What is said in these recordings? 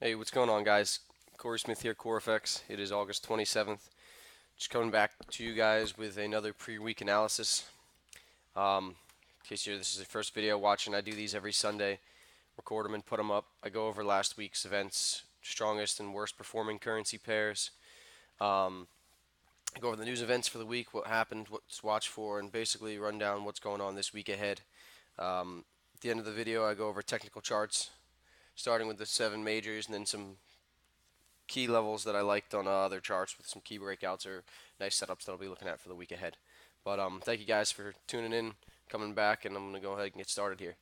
Hey, what's going on, guys? Corey Smith here, CoreFX. It is August 27th. Just coming back to you guys with another pre-week analysis. In case this is the first video watching, I do these every Sunday. Record them and put them up. I go over last week's events, strongest and worst performing currency pairs. Um, I go over the news events for the week, what happened, what to watch for, and basically run down what's going on this week ahead. At the end of the video, I go over technical charts, starting with the seven majors and then some key levels that I liked on other charts with some key breakouts or nice setups that I'll be looking at for the week ahead. But thank you guys for tuning in, coming back, and I'm going to go ahead and get started here.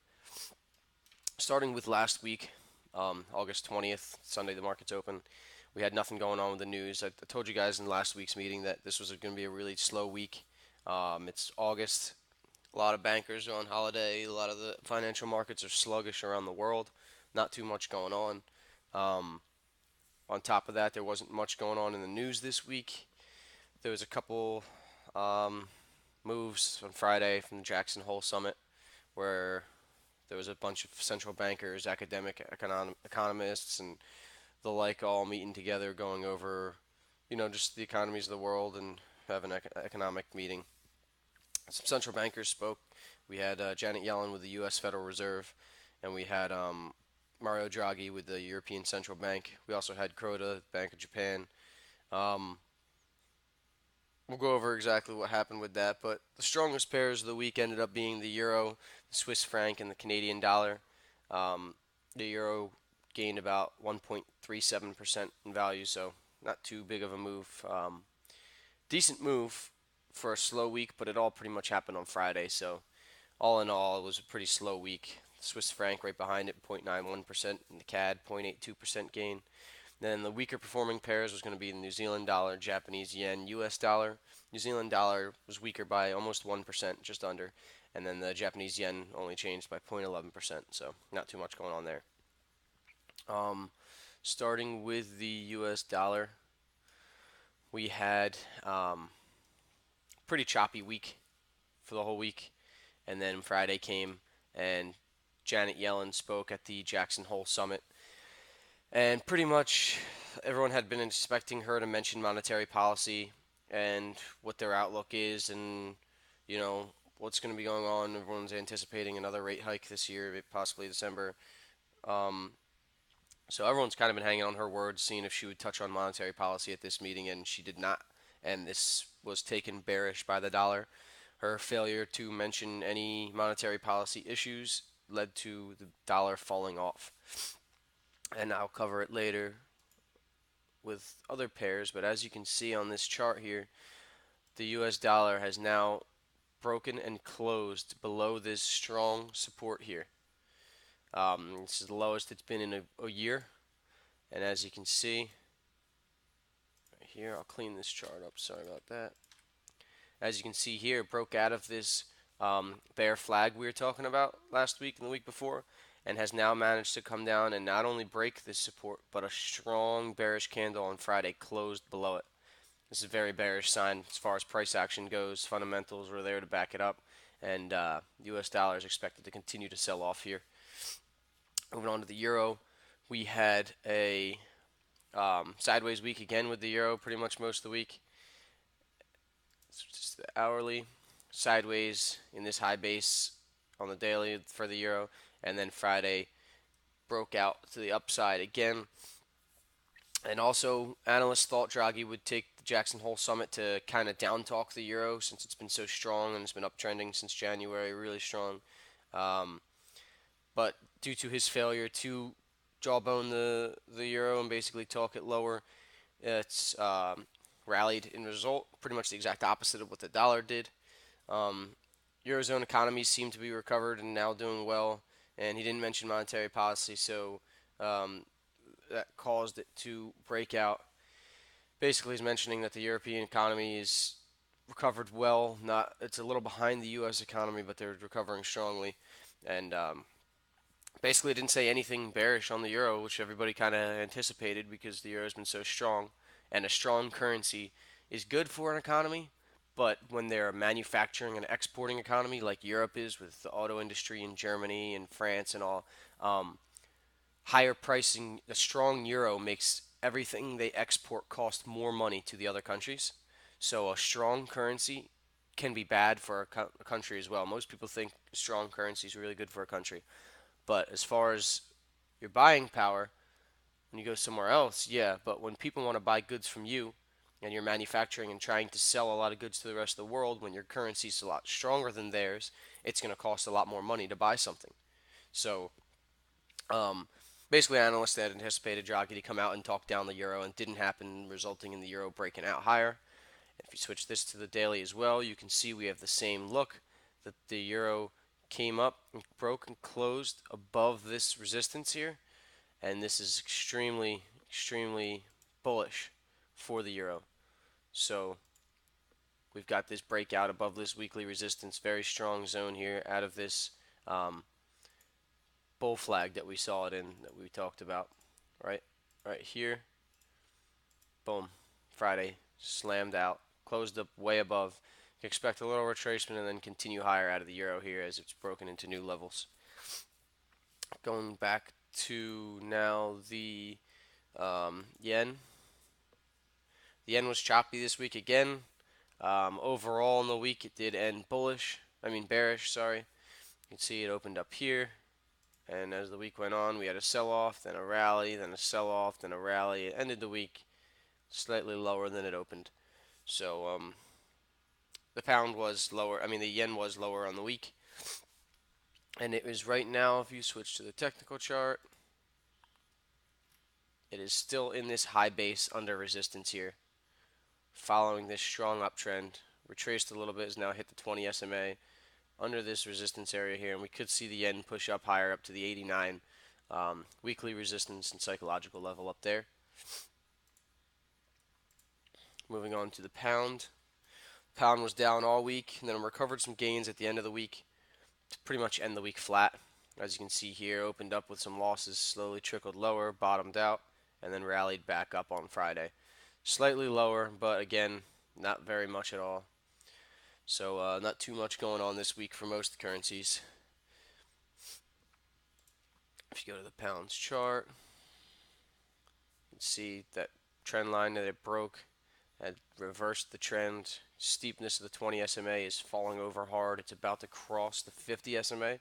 Starting with last week, August 20th, Sunday, the markets open. We had nothing going on with the news. I told you guys in last week's meeting that this was going to be a really slow week. It's August. A lot of bankers are on holiday. A lot of the financial markets are sluggish around the world. Not too much going on. On top of that, there wasn't much going on in the news this week. There was a couple um, moves on Friday from the Jackson Hole Summit where there was a bunch of central bankers, academic economists, and the like all meeting together, going over, just the economies of the world and have an economic meeting. Some central bankers spoke. We had Janet Yellen with the U.S. Federal Reserve, and we had Mario Draghi with the European Central Bank. We also had Kuroda, Bank of Japan. Um, we'll go over exactly what happened with that, but the strongest pairs of the week ended up being the euro, the Swiss franc, and the Canadian dollar. The euro gained about 1.37% in value, so not too big of a move. Decent move for a slow week, but it all pretty much happened on Friday, so all in all, it was a pretty slow week. The Swiss franc right behind it, 0.91%, and the CAD, 0.82% gain. Then the weaker performing pairs was going to be the New Zealand dollar, Japanese yen, US dollar. New Zealand dollar was weaker by almost 1%, just under. And then the Japanese yen only changed by 0.11%, so not too much going on there. Um, Starting with the US dollar, we had pretty choppy week for the whole week. And then Friday came and Janet Yellen spoke at the Jackson Hole Summit. And pretty much everyone had been expecting her to mention monetary policy and what their outlook is and, you know, what's going to be going on. Everyone's anticipating another rate hike this year, possibly December. Um, so everyone's kind of been hanging on her words, seeing if she would touch on monetary policy at this meeting, and she did not. And this was taken bearish by the dollar. Her failure to mention any monetary policy issues led to the dollar falling off. And I'll cover it later with other pairs, but as you can see on this chart here, the US dollar has now broken and closed below this strong support here. This is the lowest it's been in a year, and as you can see right here, I'll clean this chart up, sorry about that. As you can see here, it broke out of this bear flag we were talking about last week and the week before, and has now managed to come down and not only break this support, but a strong bearish candle on Friday closed below it. This is a very bearish sign as far as price action goes. Fundamentals were there to back it up, and U.S. dollar is expected to continue to sell off here. Moving on to the euro, we had a sideways week again with the euro pretty much most of the week. It's just the hourly sideways in this high base on the daily for the euro, and then Friday broke out to the upside again. And also, analysts thought Draghi would take the Jackson Hole Summit to kind of down talk the euro since it's been so strong and it's been uptrending since January, really strong. Um, but due to his failure to jawbone the euro and basically talk it lower, it's rallied in result, pretty much the exact opposite of what the dollar did. Um, Eurozone economies seem to be recovered and now doing well, and he didn't mention monetary policy, so um, that caused it to break out. Basically, he's mentioning that the European economy is recovered well. Not It's a little behind the U.S. economy, but they're recovering strongly. And basically, didn't say anything bearish on the euro, which everybody kind of anticipated because the euro has been so strong. And a strong currency is good for an economy, but when they're a manufacturing and exporting economy like Europe is with the auto industry in Germany and France and all, um, higher pricing, a strong euro makes everything they export cost more money to the other countries. So a strong currency can be bad for a country as well. Most people think strong currency is really good for a country, but as far as your buying power, when you go somewhere else, yeah. But when people want to buy goods from you, and you're manufacturing and trying to sell a lot of goods to the rest of the world, when your currency is a lot stronger than theirs, it's going to cost a lot more money to buy something. So um, basically, analysts had anticipated Draghi to come out and talk down the euro, and didn't happen, resulting in the euro breaking out higher. If you switch this to the daily as well, you can see we have the same look, that the euro came up and broke and closed above this resistance here, and this is extremely, extremely bullish for the euro. So we've got this breakout above this weekly resistance, very strong zone here out of this um, bull flag that we saw it in, that we talked about, right? Right here, boom, Friday, slammed out, closed up way above. You can expect a little retracement and then continue higher out of the euro here as it's broken into new levels. Going back to now the yen. The yen was choppy this week again. Overall in the week, it did end bullish. I mean bearish. Sorry. You can see it opened up here, and as the week went on, we had a sell-off, then a rally, then a sell-off, then a rally. It ended the week slightly lower than it opened. So the pound was lower. I mean the yen was lower on the week, and it is right now. If you switch to the technical chart, it is still in this high base under resistance here, following this strong uptrend. Retraced a little bit, has now hit the 20 SMA under this resistance area here, and we could see the yen push up higher up to the 89 weekly resistance and psychological level up there. Moving on to the pound. Pound was down all week, and then recovered some gains at the end of the week to pretty much end the week flat. As you can see here, opened up with some losses, slowly trickled lower, bottomed out, and then rallied back up on Friday. Slightly lower, but again, not very much at all. So not too much going on this week for most currencies. If you go to the pounds chart, you can see that trend line that it broke had reversed the trend. Steepness of the 20 SMA is falling over hard. It's about to cross the 50 SMA.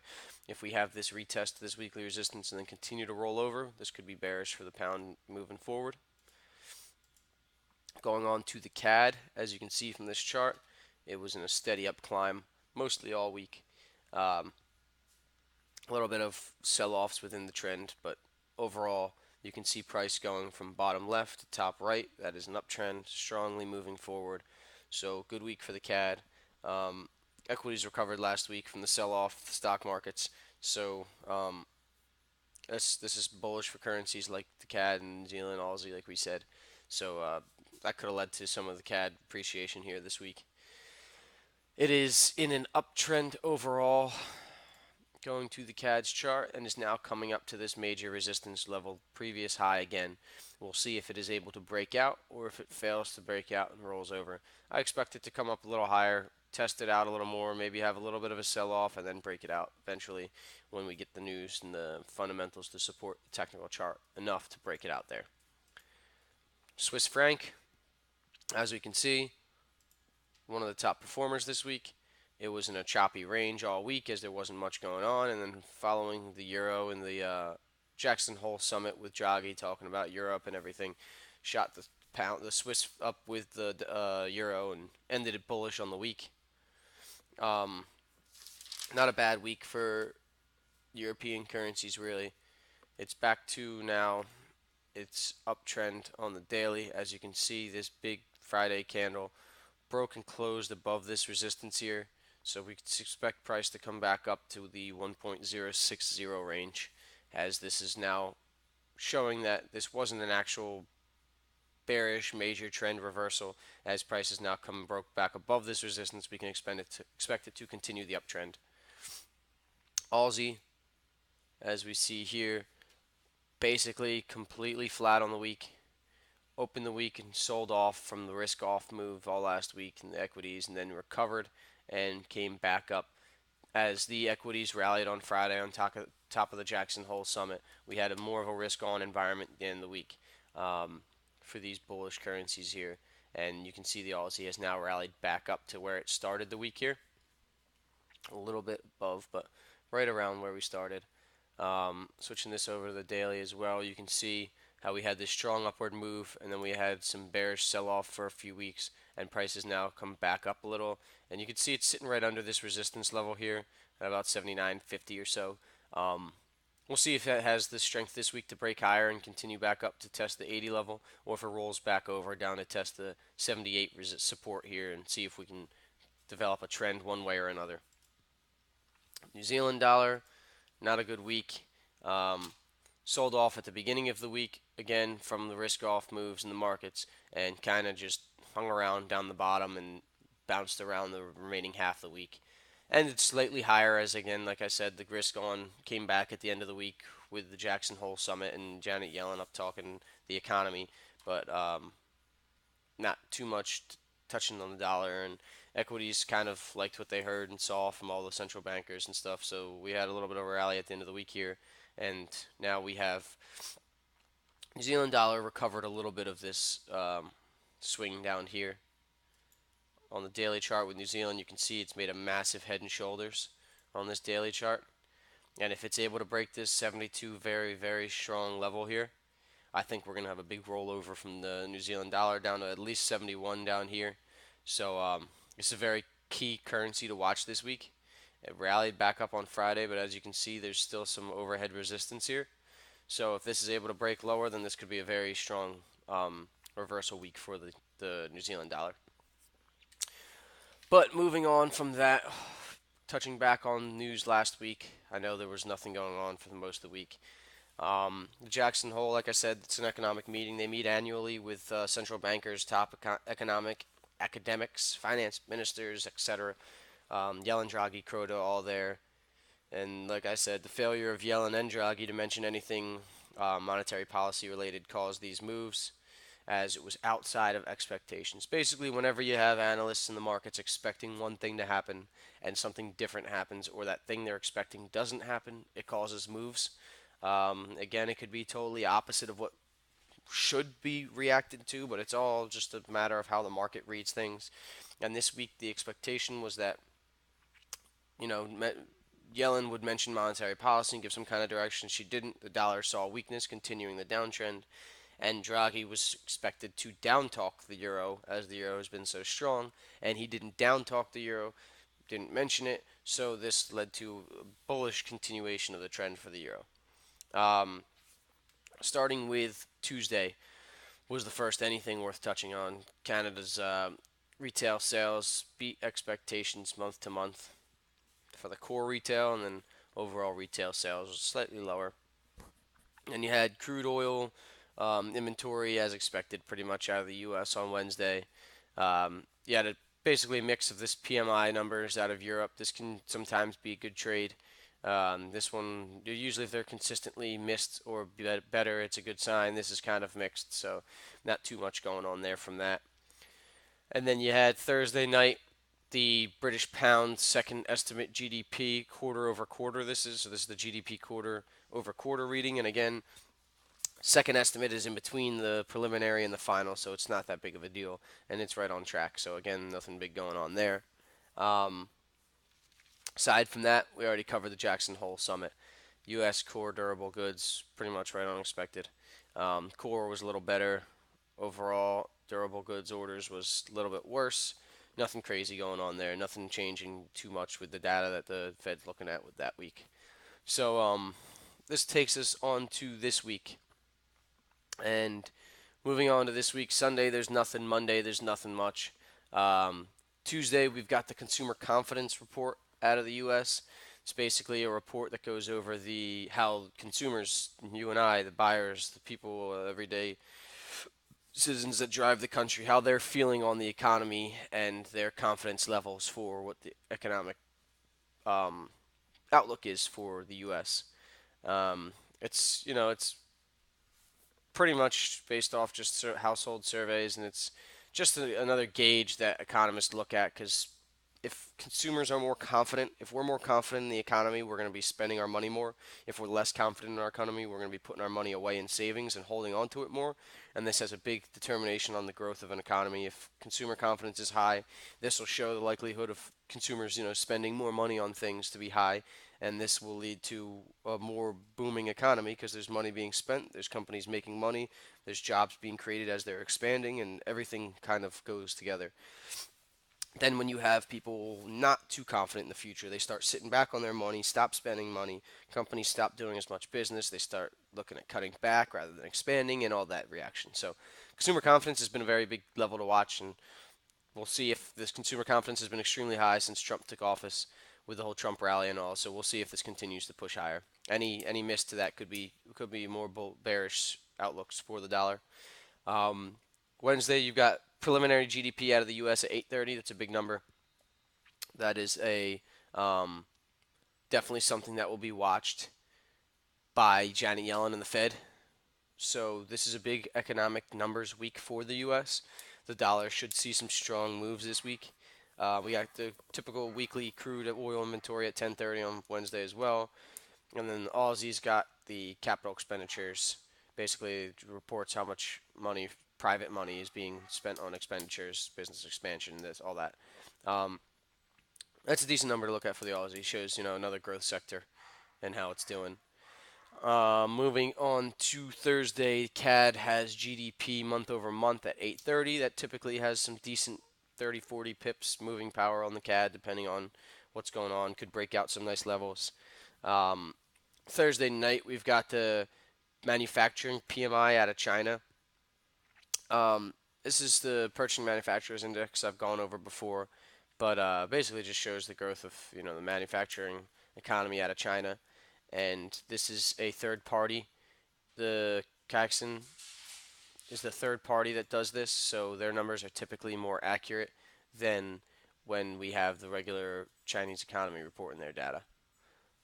If we have this retest to this weekly resistance and then continue to roll over, this could be bearish for the pound moving forward. Going on to the CAD, as you can see from this chart, it was in a steady up climb mostly all week. A little bit of sell-offs within the trend, but overall you can see price going from bottom left to top right. That is an uptrend, strongly moving forward. So good week for the CAD. Equities recovered last week from the sell-off of the stock markets. So this is bullish for currencies like the CAD and New Zealand, Aussie, like we said. So that could have led to some of the CAD appreciation here this week. It is in an uptrend overall, going to the CAD's chart, and is now coming up to this major resistance level, previous high again. We'll see if it is able to break out or if it fails to break out and rolls over. I expect it to come up a little higher, test it out a little more, maybe have a little bit of a sell-off, and then break it out eventually when we get the news and the fundamentals to support the technical chart enough to break it out there. Swiss franc, as we can see, one of the top performers this week. It was in a choppy range all week as there wasn't much going on, and then following the euro and the Jackson Hole summit with Draghi talking about Europe and everything, shot the Swiss up with the euro and ended it bullish on the week. Not a bad week for European currencies really. It's back to now its uptrend on the daily. As you can see, this big Friday candle broke and closed above this resistance here, so we could expect price to come back up to the 1.060 range, as this is now showing that this wasn't an actual bearish major trend reversal. As prices now broke back above this resistance, we can expect it to continue the uptrend. Aussie, as we see here, basically completely flat on the week. Opened the week and sold off from the risk off move all last week in the equities, and then recovered and came back up as the equities rallied on Friday on top of the Jackson Hole Summit. We had more of a risk-on environment at the end of the week um, for these bullish currencies here, and you can see the Aussie has now rallied back up to where it started the week here, a little bit above, but right around where we started. Switching this over to the daily as well, you can see how we had this strong upward move, and then we had some bearish sell-off for a few weeks, and prices now come back up a little, and you can see it's sitting right under this resistance level here at about 79.50 or so. Um, we'll see if it has the strength this week to break higher and continue back up to test the 80 level, or if it rolls back over down to test the 78 support here and see if we can develop a trend one way or another. New Zealand dollar, not a good week. Um, Sold off at the beginning of the week again from the risk off moves in the markets and kind of just hung around down the bottom and bounced around the remaining half of the week. And it's slightly higher as, again, like I said, the risk on came back at the end of the week with the Jackson Hole Summit and Janet Yellen up talking the economy, but not too much touching on the dollar. And equities kind of liked what they heard and saw from all the central bankers and stuff. So we had a little bit of a rally at the end of the week here, and now we have New Zealand dollar recovered a little bit of this swing down here on the daily chart with New Zealand. You can see it's made a massive head and shoulders on this daily chart, and if it's able to break this 72 very very strong level here, I think we're going to have a big rollover from the New Zealand dollar down to at least 71 down here. So it's a very key currency to watch this week. It rallied back up on Friday, but as you can see, there's still some overhead resistance here. So if this is able to break lower, then this could be a very strong reversal week for the New Zealand dollar. But moving on from that, touching back on news last week, I know there was nothing going on for the most of the week. The Jackson Hole, like I said, it's an economic meeting. They meet annually with central bankers, top economic academics, finance ministers, etc. Yellen, Draghi, Croda, all there. And like I said, the failure of Yellen and Draghi to mention anything monetary policy related caused these moves, as it was outside of expectations. Basically, whenever you have analysts in the markets expecting one thing to happen and something different happens, or that thing they're expecting doesn't happen, it causes moves. Again, it could be totally opposite of what should be reacted to, but it's all just a matter of how the market reads things. And this week, the expectation was that, you know, Yellen would mention monetary policy and give some kind of direction. She didn't. The dollar saw weakness, continuing the downtrend, and Draghi was expected to down talk the euro, as the euro has been so strong, and he didn't down talk the euro, didn't mention it, so this led to a bullish continuation of the trend for the euro. Um, Starting with Tuesday was the first anything worth touching on. Canada's retail sales beat expectations month to month for the core retail, and then overall retail sales was slightly lower. And you had crude oil inventory as expected, pretty much out of the U.S. on Wednesday. You had basically a mix of this PMI numbers out of Europe. This can sometimes be a good trade. This one, usually if they're consistently missed or better, it's a good sign. This is kind of mixed, so not too much going on there from that. And then you had Thursday night, the British pound second estimate GDP quarter over quarter. This is the GDP quarter over quarter reading, and again, second estimate is in between the preliminary and the final, so it's not that big of a deal, and it's right on track. So again, nothing big going on there. Um, Aside from that, we already covered the Jackson Hole Summit. U.S. core durable goods, pretty much right on expected. Core was a little better. Overall, durable goods orders was a little bit worse. Nothing crazy going on there. Nothing changing too much with the data that the Fed's looking at with that week. So this takes us on to this week. And moving on to this week, Sunday, there's nothing. Monday, there's nothing much. Tuesday, we've got the consumer confidence report out of the U.S. It's basically a report that goes over how consumers, you and I, the buyers, the people, everyday citizens that drive the country, how they're feeling on the economy and their confidence levels for what the economic um, outlook is for the U.S. It's pretty much based off just household surveys, and it's just another gauge that economists look at because if consumers are more confident, if we're more confident in the economy, we're going to be spending our money more. If we're less confident in our economy, we're going to be putting our money away in savings and holding on to it more. And this has a big determination on the growth of an economy. If consumer confidence is high, this will show the likelihood of consumers, spending more money on things to be high. And this will lead to a more booming economy because there's money being spent, there's companies making money, there's jobs being created as they're expanding, and everything kind of goes together. Then when you have people not too confident in the future, they start sitting back on their money, stop spending money, companies stop doing as much business, they start looking at cutting back rather than expanding, and all that reaction. So consumer confidence has been a very big level to watch, and we'll see if this consumer confidence has been extremely high since Trump took office with the whole Trump rally and all. So we'll see if this continues to push higher. Any miss to that could be more bearish outlooks for the dollar. Um, Wednesday, you've got preliminary GDP out of the U.S. at 8:30. That's a big number. That is a um, definitely something that will be watched by Janet Yellen and the Fed. So this is a big economic numbers week for the U.S. The dollar should see some strong moves this week. We got the typical weekly crude oil inventory at 10:30 on Wednesday as well, and then Aussie's got the capital expenditures. Basically, it reports how much money, private money, is being spent on expenditures, business expansion, this, all that. Um, that's a decent number to look at for the Aussie. Shows another growth sector and how it's doing. Moving on to Thursday, CAD has GDP month over month at 8:30. That typically has some decent 30, 40 pips moving power on the CAD, depending on what's going on. Could break out some nice levels. Um, Thursday night, we've got the manufacturing PMI out of China. This is the Purchasing Manufacturers Index I've gone over before, but basically just shows the growth of the manufacturing economy out of China, and this is a third party. The Caixin is the third party that does this, so their numbers are typically more accurate than when we have the regular Chinese economy reporting their data.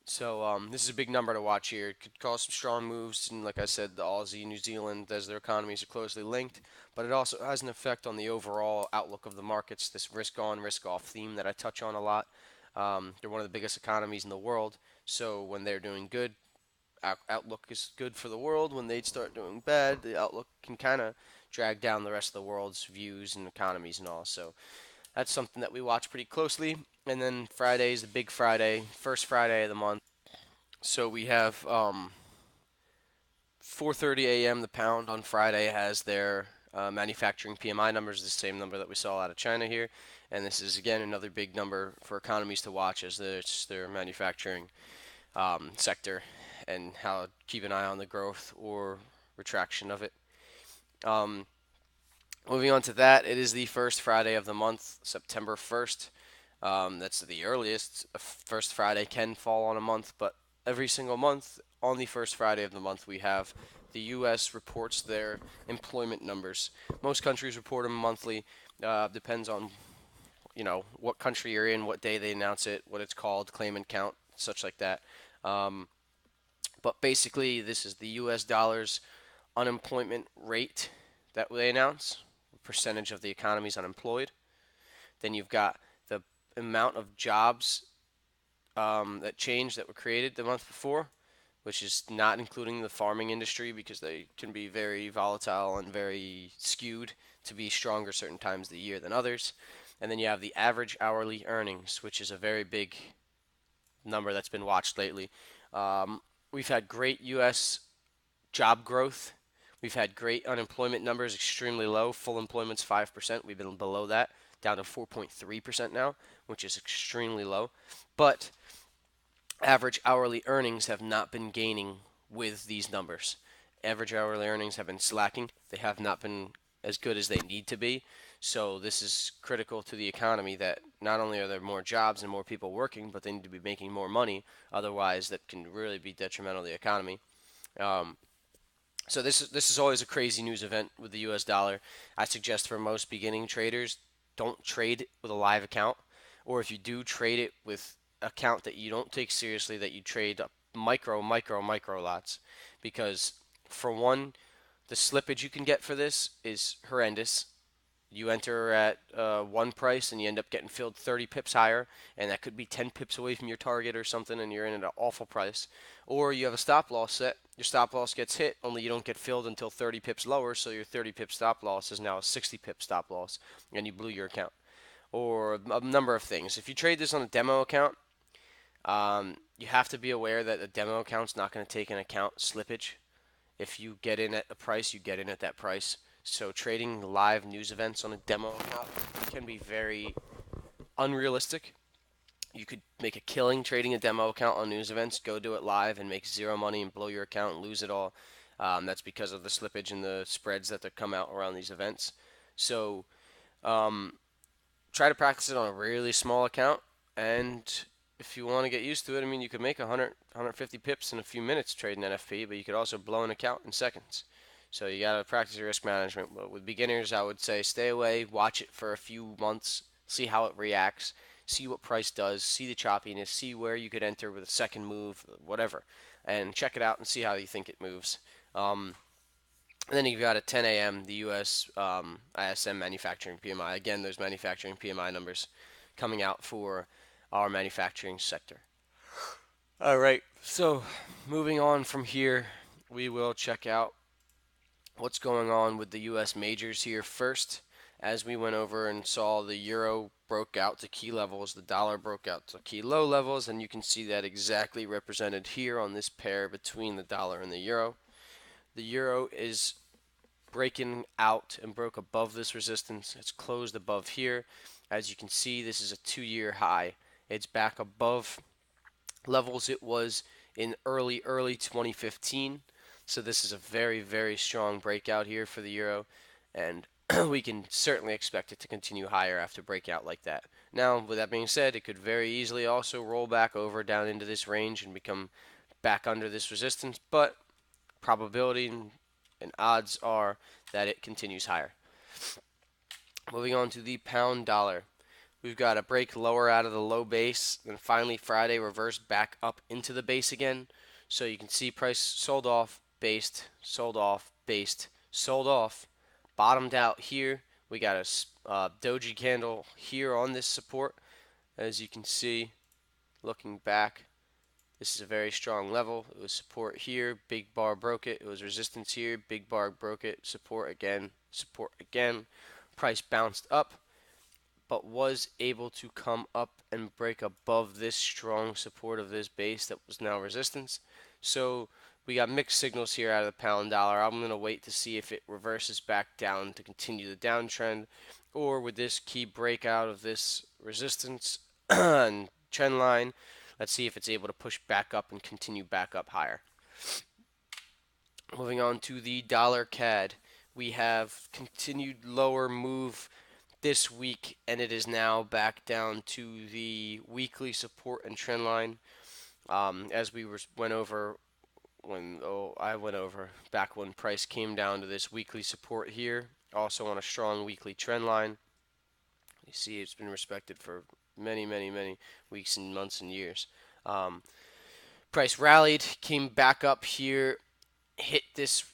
So this is a big number to watch here. It could cause some strong moves, and like I said, the Aussie, New Zealand, as their economies are closely linked. But it also has an effect on the overall outlook of the markets. This risk on, risk off theme that I touch on a lot. They're one of the biggest economies in the world, so when they're doing good, outlook is good for the world. When they start doing bad, the outlook can kind of drag down the rest of the world's views and economies and all. So that's something that we watch pretty closely. And then Friday is the big Friday, first Friday of the month. So we have 4:30 a.m. The pound on Friday has their manufacturing PMI numbers, the same number that we saw out of China here. And this is again another big number for economies to watch as it's their manufacturing sector and how keep an eye on the growth or retraction of it. Um, Moving on to that, it is the first Friday of the month, September 1st. That's the earliest. First Friday can fall on a month, but every single month on the first Friday of the month, we have the U.S. reports their employment numbers. Most countries report them monthly. Depends on what country you're in, what day they announce it, what it's called, claimant count, such like that. Um, but basically, this is the U.S. dollars unemployment rate that they announce, percentage of the economy's unemployed. Then you've got the amount of jobs that changed that were created the month before, which is not including the farming industry because they can be very volatile and very skewed to be stronger certain times of the year than others. And then you have the average hourly earnings, which is a very big number that's been watched lately. We've had great U.S. job growth. We've had great unemployment numbers, extremely low. Full employment's 5%. We've been below that, down to 4.3% now, which is extremely low. But average hourly earnings have not been gaining with these numbers. Average hourly earnings have been slacking. They have not been as good as they need to be. So this is critical to the economy that not only are there more jobs and more people working, but they need to be making more money. Otherwise, that can really be detrimental to the economy. Um, so this is always a crazy news event with the U.S. dollar. I suggest for most beginning traders, don't trade with a live account, or if you do trade it with account that you don't take seriously, that you trade micro lots, because for one, the slippage you can get for this is horrendous. You enter at one price and you end up getting filled 30 pips higher, and that could be 10 pips away from your target or something, and you're in at an awful price. Or you have a stop loss set. Your stop loss gets hit, only you don't get filled until 30 pips lower, so your 30 pip stop loss is now a 60 pip stop loss, and you blew your account. Or a number of things. If you trade this on a demo account, you have to be aware that the demo account's not going to take into account slippage. If you get in at a price, you get in at that price. So trading live news events on a demo account can be very unrealistic. You could make a killing trading a demo account on news events, go do it live and make zero money and blow your account and lose it all. That's because of the slippage and the spreads that come out around these events. So um, try to practice it on a really small account, and if you want to get used to it, I mean, you could make 100, 150 pips in a few minutes trading NFP, but you could also blow an account in seconds. So you got to practice your risk management. But with beginners, I would say stay away, watch it for a few months, see how it reacts, see what price does, see the choppiness, see where you could enter with a second move, whatever, and check it out and see how you think it moves. And then you've got at 10 a.m. the U.S. ISM manufacturing PMI. Again, those manufacturing PMI numbers coming out for our manufacturing sector. All right, so moving on from here, we will check out what's going on with the U.S. majors here first. As we went over and saw the euro broke out to key levels, the dollar broke out to key low levels, and you can see that exactly represented here on this pair between the dollar and the euro. The euro is breaking out and broke above this resistance. It's closed above here. As you can see, this is a 2-year high. It's back above levels it was in early 2015. So this is a very, very strong breakout here for the euro, and we can certainly expect it to continue higher after breakout like that. Now, with that being said, it could very easily also roll back over down into this range and become back under this resistance, but probability and odds are that it continues higher. Moving on to the pound dollar. We've got a break lower out of the low base, then finally Friday reversed back up into the base again. So you can see price sold off, based, sold off, based, sold off, bottomed out here. We got a doji candle here on this support. As you can see, looking back, this is a very strong level. It was support here, big bar broke it. It was resistance here, big bar broke it, support again, support again. Price bounced up, but was able to come up and break above this strong support of this base that was now resistance. So we got mixed signals here out of the pound dollar. I'm going to wait to see if it reverses back down to continue the downtrend, or with this key breakout of this resistance and trend line, let's see if it's able to push back up and continue back up higher. Moving on to the dollar CAD. We have continued lower move this week, and it is now back down to the weekly support and trend line. As we went over I went over back when price came down to this weekly support here, also on a strong weekly trend line. You see it's been respected for many, many, many weeks and months and years. Price rallied, came back up here, hit this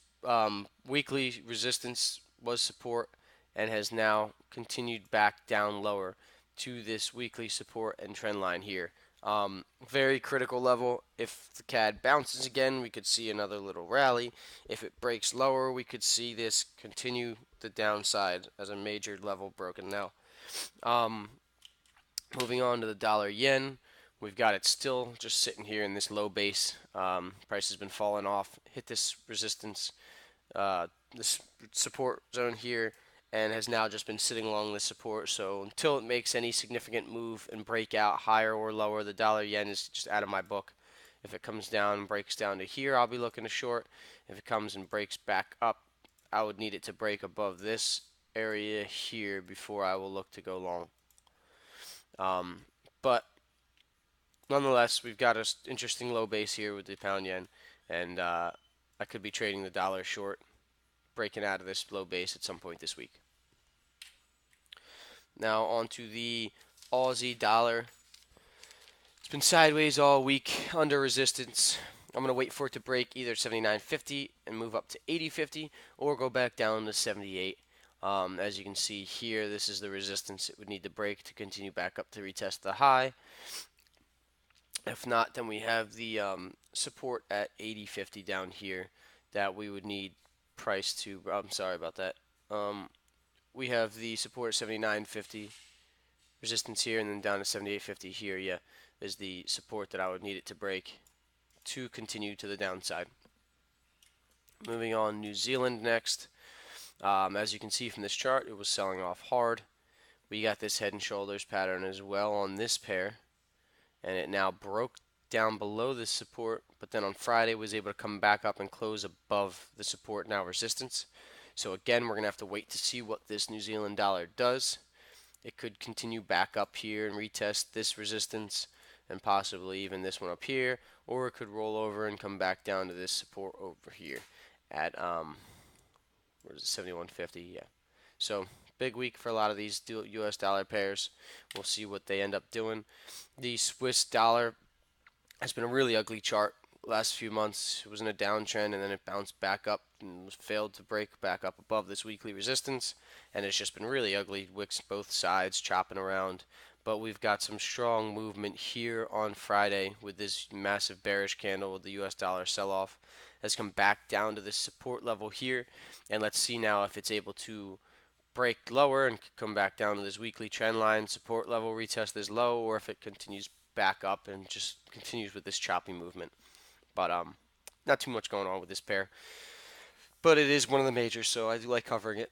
weekly resistance, was support, and has now continued back down lower to this weekly support and trend line here. Very critical level. If the CAD bounces again, we could see another little rally. If it breaks lower, we could see this continue the downside as a major level broken now. Moving on to the dollar yen, we've got it still just sitting here in this low base. Price has been falling off, hit this resistance, this support zone here, and has now just been sitting along this support. So until it makes any significant move and break out higher or lower, the dollar yen is just out of my book. If it comes down and breaks down to here, I'll be looking to short. If it comes and breaks back up, I would need it to break above this area here before I will look to go long. But nonetheless, we've got an interesting low base here with the pound yen, and I could be trading the dollar short, breaking out of this low base at some point this week. Now on to the Aussie dollar. It's been sideways all week, under resistance. I'm going to wait for it to break either 79.50 and move up to 80.50, or go back down to 78. As you can see here, this is the resistance it would need to break to continue back up to retest the high. If not, then we have the support at 80.50 down here that we would need price to. I'm sorry about that. We have the support at 79.50 resistance here, and then down to 78.50 here. Yeah, is the support that I would need it to break to continue to the downside. Moving on, New Zealand next. As you can see from this chart, it was selling off hard. We got this head and shoulders pattern as well on this pair, and it now broke down below this support, but then on Friday was able to come back up and close above the support, now resistance. So again, we're going to have to wait to see what this New Zealand dollar does. It could continue back up here and retest this resistance and possibly even this one up here, or it could roll over and come back down to this support over here at what is it, 71.50. Yeah. So big week for a lot of these U.S. dollar pairs. We'll see what they end up doing. The Swiss dollar has been a really ugly chart last few months. It was in a downtrend and then it bounced back up and failed to break back up above this weekly resistance, and it's just been really ugly. Wicks both sides chopping around, but we've got some strong movement here on Friday with this massive bearish candle with the US dollar sell-off has come back down to this support level here, and let's see now if it's able to break lower and come back down to this weekly trend line support level, retest this low, or if it continues back up and just continues with this choppy movement. But not too much going on with this pair, but it is one of the majors, so I do like covering it.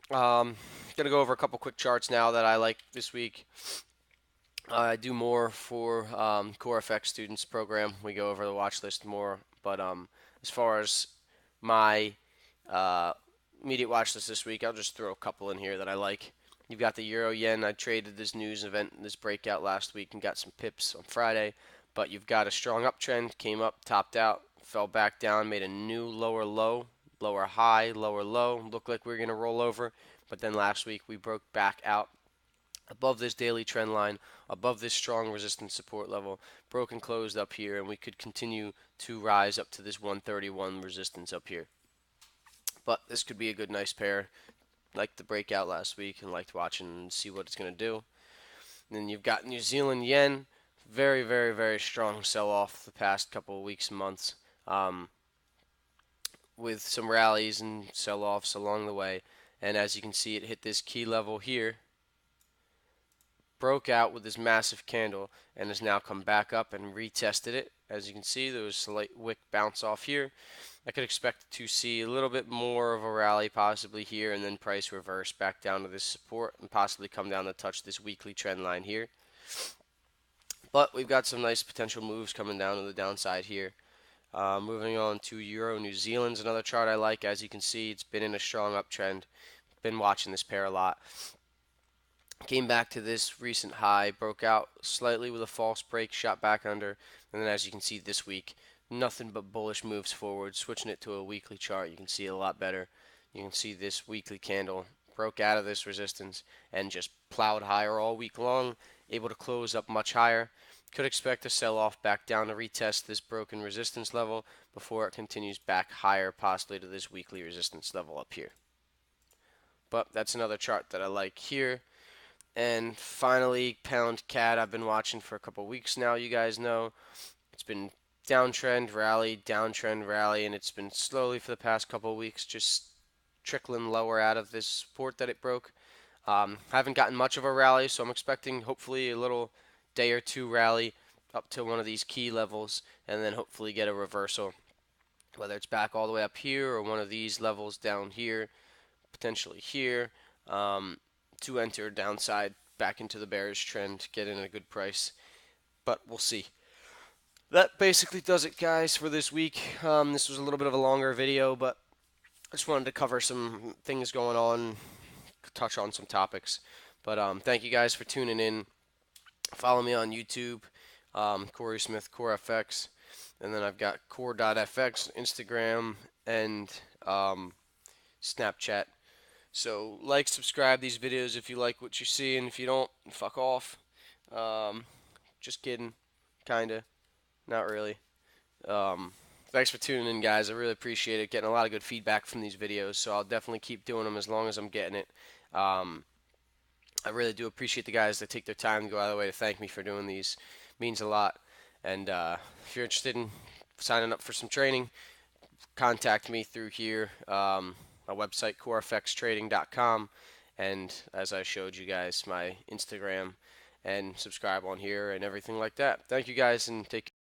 Gonna go over a couple quick charts now that I like this week. I do more for CoreFX students program. We go over the watch list more, but as far as my immediate watch list this week, I'll just throw a couple in here that I like. You've got the Euro Yen. I traded this news event, this breakout last week, and got some pips on Friday. But you've got a strong uptrend, came up, topped out, fell back down, made a new lower low, lower high, lower low. Looked like we were going to roll over, but then last week we broke back out above this daily trend line, above this strong resistance support level, broke and closed up here, and we could continue to rise up to this 131 resistance up here. But this could be a good, nice pair. Liked the breakout last week and liked watching and see what it's going to do. And then you've got New Zealand Yen. Very, very, very strong sell-off the past couple of weeks and months, with some rallies and sell-offs along the way. And as you can see, it hit this key level here, broke out with this massive candle, and has now come back up and retested it. As you can see, there was a slight wick bounce off here. I could expect to see a little bit more of a rally possibly here, and then price reverse back down to this support and possibly come down to touch this weekly trend line here. But we've got some nice potential moves coming down to the downside here. Moving on to Euro New Zealand's another chart I like. As you can see, it's been in a strong uptrend. Been watching this pair a lot. Came back to this recent high, broke out slightly with a false break, shot back under, and then as you can see this week, nothing but bullish moves forward. Switching it to a weekly chart, you can see it a lot better. You can see this weekly candle broke out of this resistance and just plowed higher all week long, able to close up much higher. Could expect a sell-off back down to retest this broken resistance level before it continues back higher, possibly to this weekly resistance level up here. But that's another chart that I like here. And finally, Pound CAD I've been watching for a couple weeks now. You guys know it's been downtrend rally, and it's been slowly for the past couple weeks just trickling lower out of this support that it broke. Haven't gotten much of a rally, so I'm expecting hopefully a little day or two rally up to one of these key levels, and then hopefully get a reversal, whether it's back all the way up here or one of these levels down here, potentially here, to enter downside back into the bearish trend, get in a good price. But we'll see. That basically does it, guys, for this week. This was a little bit of a longer video, but I just wanted to cover some things going on, touch on some topics. But thank you guys for tuning in. Follow me on YouTube, Corey Smith, CoreFX, and then I've got Core.fx, Instagram, and Snapchat. So like, subscribe these videos if you like what you see, and if you don't, fuck off. Just kidding, kinda, not really. Thanks for tuning in, guys. I really appreciate it. Getting a lot of good feedback from these videos, so I'll definitely keep doing them as long as I'm getting it. Um, I really do appreciate the guys that take their time to go out of the way to thank me for doing these. Means a lot. And if you're interested in signing up for some training, contact me through here. My website, corefxtrading.com. And as I showed you guys, my Instagram, and subscribe on here and everything like that. Thank you guys, and take care.